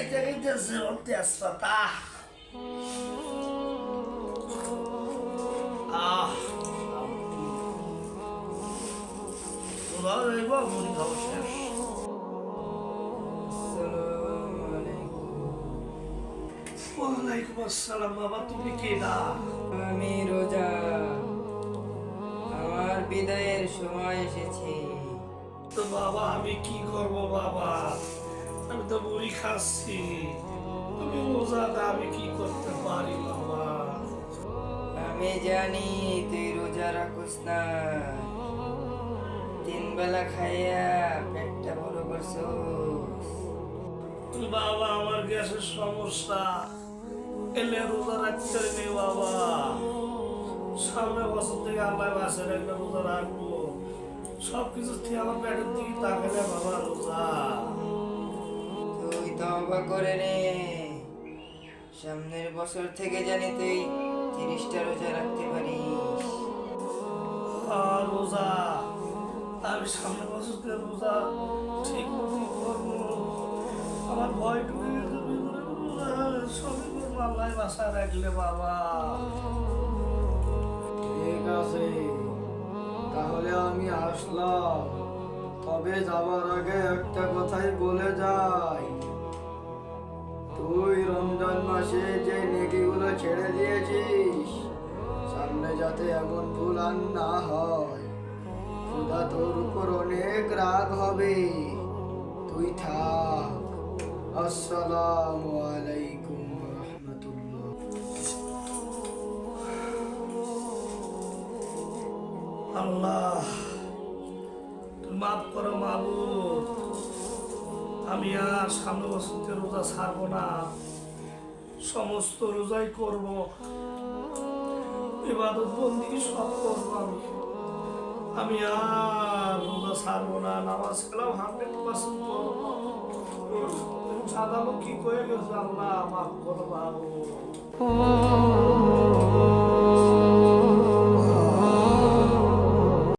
খাইতে খাইতেছে তেজপাতা মুড়ি খাওয়া শেষ। ওয়ালাইকুম আসসালাম। বাবা তুমি কে না? আমি রোজা, আমার বিদায়ের সময় এসেছে। তো বাবা আমি কি করব বাবা, আমি তো মুড়ি খাচ্ছি, তুমি রোজাদা, আমি কি করতে পারি বাবা? আমি জানি তুই রোজা রাখোস না, 3 বেলা খাইয়া পেটটা বড় করছোস। বাবা আমার গ্যাসের সমস্যা, এলে রোজা রাখতে নেই বাবা। সামনে বছর থেকে আল্লাহ বাসে রাখলে রোজা রাখবো। সবকিছু থেকে আমার পেটের দিকে তাকালে বাবা রোজা। তুই তওবা করে নে, সামনের বছর থেকে জানি তুই 30টা রোজা রাখতে পারিস। রোজা আমি সামনে বছর থেকে রোজা ঠিক মতো করবো। আমার ভয় ঢুকে গেছে ভিতরে, রোজা সবই করবো আল্লাহ বাসায় রাখলে বাবা। ঠিক আছে, তাহলে আমি আসলাম। তবে যাবার আগে একটা কথাই বলে যাই, তুই রমজান মাসে যে নেকিগুলো ছেড়ে দিয়েছিস, সামনে যাতে এমন ভুল আর না হয়। খোদা তোর উপর অনেক রাগ হবে। তুই থাক। আসসালামু আলাইকুম রাহমাতুল্লাহ। আল্লাহ তুমি মাফ করো মাবুদ, আমি আর সামনে বছর থেকে রোজা ছাড়বো না, সমস্ত রোজাই করব, ইবাদত বন্দি সব করবো। আমি আর রোজা ছাড়বো না, নামাজ কালাম 100% করবো। সাদালো কি করে গেছে আল্লাহ মাফ করো বাবু।